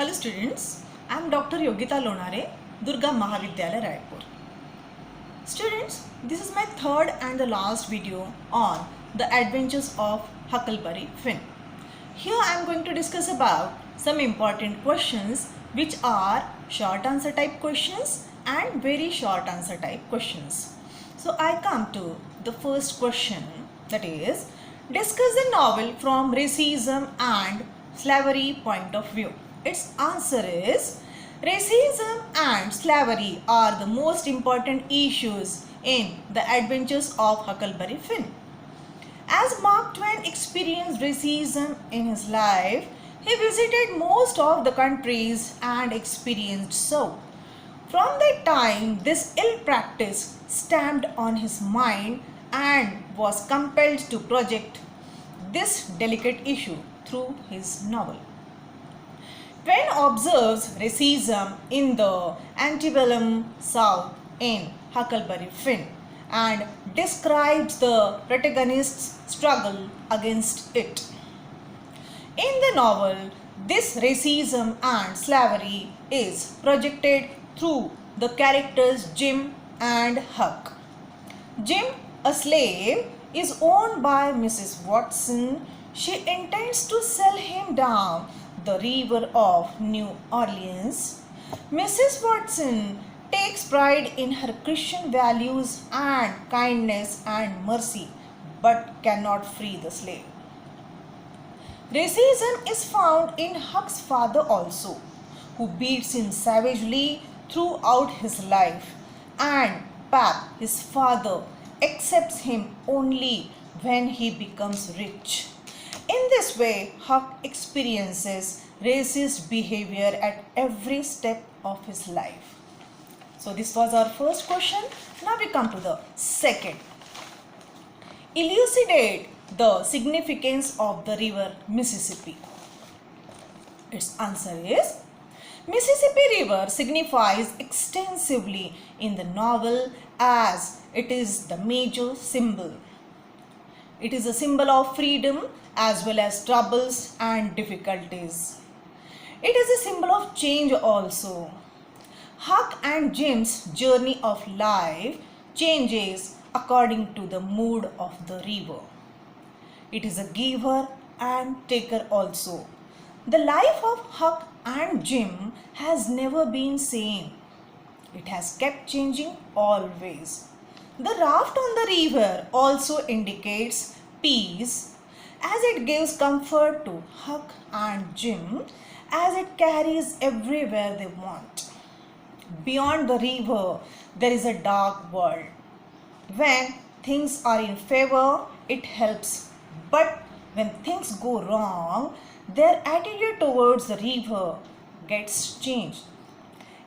Hello students, I am Dr. Yogita Lonare, Durga Mahavidyalaya, Raipur. Students, this is my third and the last video on the adventures of Huckleberry Finn. Here I am going to discuss about some important questions which are short answer type questions and very short answer type questions. So I come to the first question, that is, discuss the novel from racism and slavery point of view. Its answer is racism and slavery are the most important issues in the adventures of Huckleberry Finn. As Mark Twain experienced racism in his life, he visited most of the countries and experienced so. From that time, this ill practice stamped on his mind and was compelled to project this delicate issue through his novel. Twain observes racism in the antebellum South in Huckleberry Finn and describes the protagonist's struggle against it. In the novel, this racism and slavery is projected through the characters Jim and Huck. Jim, a slave, is owned by Mrs. Watson. She intends to sell him down the river of New Orleans. Mrs. Watson takes pride in her Christian values and kindness and mercy, but cannot free the slave. Racism is found in Huck's father also, who beats him savagely throughout his life, and Pap, his father, accepts him only when he becomes rich. In this way, Huck experiences racist behavior at every step of his life. So this was our first question. Now we come to the second. Elucidate the significance of the river Mississippi. Its answer is Mississippi River signifies extensively in the novel as it is the major symbol. It is a symbol of freedom as well as troubles and difficulties. It is a symbol of change also. Huck and Jim's journey of life changes according to the mood of the river. It is a giver and taker also. The life of Huck and Jim has never been same. It has kept changing always. The raft on the river also indicates peace, as it gives comfort to Huck and Jim as it carries everywhere they want. Beyond the river, there is a dark world. When things are in favor, it helps. But when things go wrong, their attitude towards the river gets changed.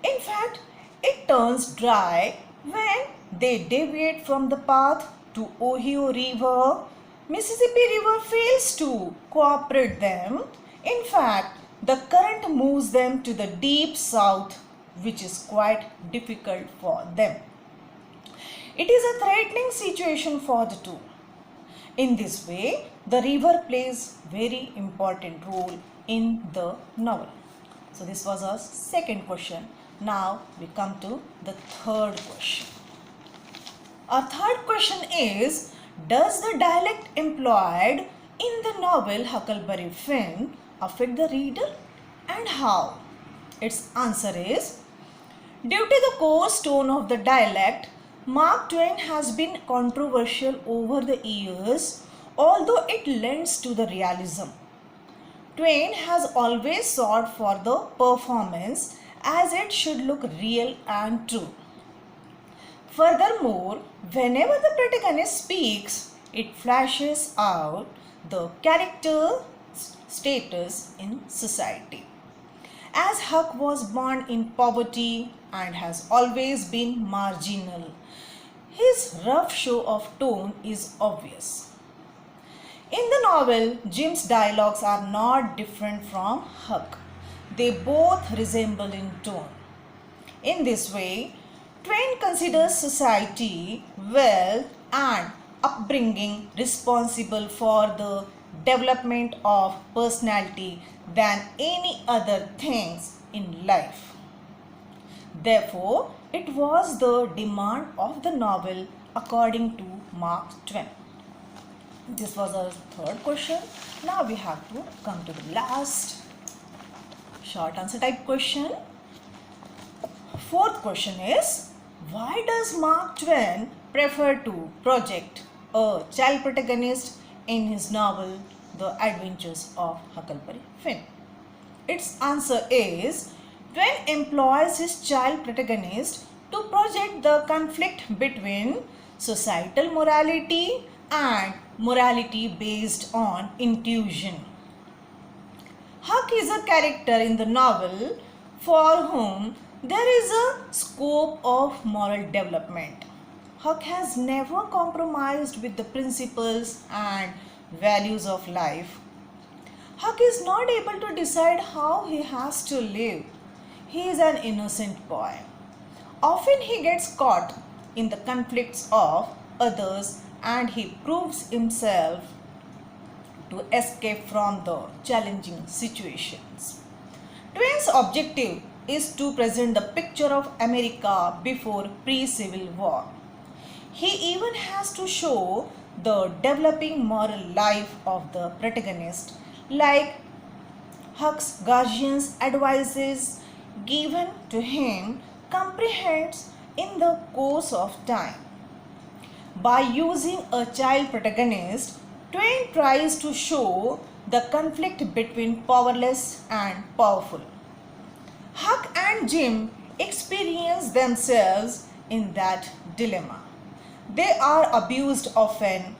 In fact, it turns dry when they deviate from the path to Ohio River. Mississippi River fails to cooperate them. In fact, the current moves them to the deep south, which is quite difficult for them. It is a threatening situation for the two. In this way, the river plays very important role in the novel. So this was our second question. Now we come to the third question. Our third question is, does the dialect employed in the novel Huckleberry Finn affect the reader and how? Its answer is, due to the coarse tone of the dialect, Mark Twain has been controversial over the years, although it lends to the realism. Twain has always sought for the performance as it should look real and true. Furthermore, whenever the protagonist speaks, it flashes out the character status in society. As Huck was born in poverty and has always been marginal, his rough show of tone is obvious. In the novel, Jim's dialogues are not different from Huck. They both resemble in tone. In this way, Twain considers society, wealth, and upbringing responsible for the development of personality than any other things in life. Therefore, it was the demand of the novel according to Mark Twain. This was our third question. Now we have to come to the last short answer type question. Fourth question is, why does Mark Twain prefer to project a child protagonist in his novel The Adventures of Huckleberry Finn? Its answer is, Twain employs his child protagonist to project the conflict between societal morality and morality based on intuition. Huck is a character in the novel for whom there is a scope of moral development. Huck has never compromised with the principles and values of life. Huck is not able to decide how he has to live. He is an innocent boy. Often he gets caught in the conflicts of others and he proves himself to escape from the challenging situations. Twain's objective is to present the picture of America before pre-Civil War. He even has to show the developing moral life of the protagonist, like Huck's guardian's advices given to him comprehends in the course of time. By using a child protagonist, Twain tries to show the conflict between powerless and powerful. Huck and Jim experience themselves in that dilemma. They are abused often.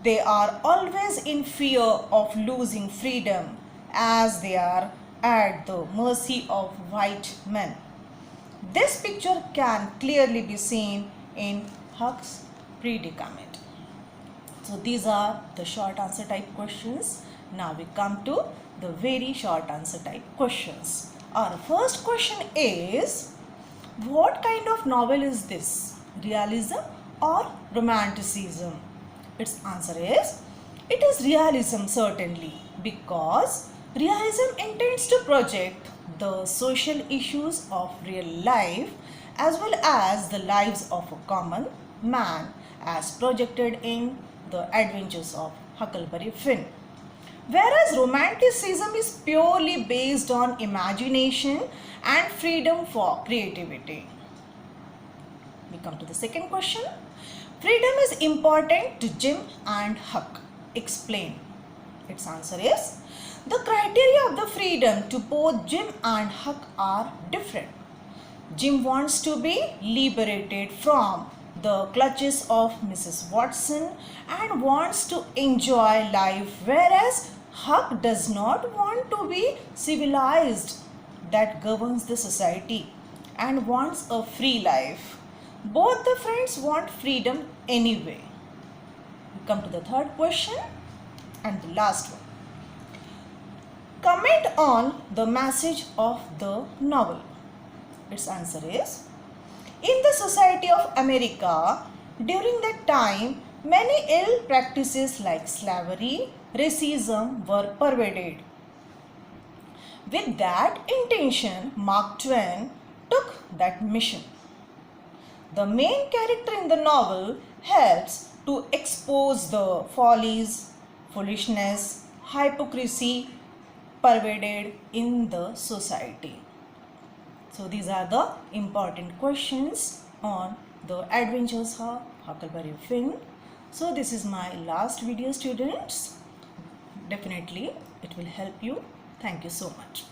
They are always in fear of losing freedom as they are at the mercy of white men. This picture can clearly be seen in Huck's predicament. So these are the short answer type questions. Now we come to the very short answer type questions. Our first question is, what kind of novel is this? Realism or romanticism? Its answer is, it is realism certainly, because realism intends to project the social issues of real life as well as the lives of a common man as projected in The Adventures of Huckleberry Finn. Whereas romanticism is purely based on imagination and freedom for creativity. We come to the second question. Freedom is important to Jim and Huck. Explain. Its answer is, the criteria of the freedom to both Jim and Huck are different. Jim wants to be liberated from the clutches of Mrs. Watson and wants to enjoy life, whereas Huck does not want to be civilized that governs the society and wants a free life. Both the friends want freedom anyway. We come to the third question and the last one. Comment on the message of the novel. Its answer is, in the Society of America, during that time, many ill practices like slavery, racism were pervaded. With that intention, Mark Twain took that mission. The main character in the novel helps to expose the follies, foolishness, hypocrisy pervaded in the society. So these are the important questions on The Adventures of Huckleberry Finn. So this is my last video, students. Definitely it will help you. Thank you so much.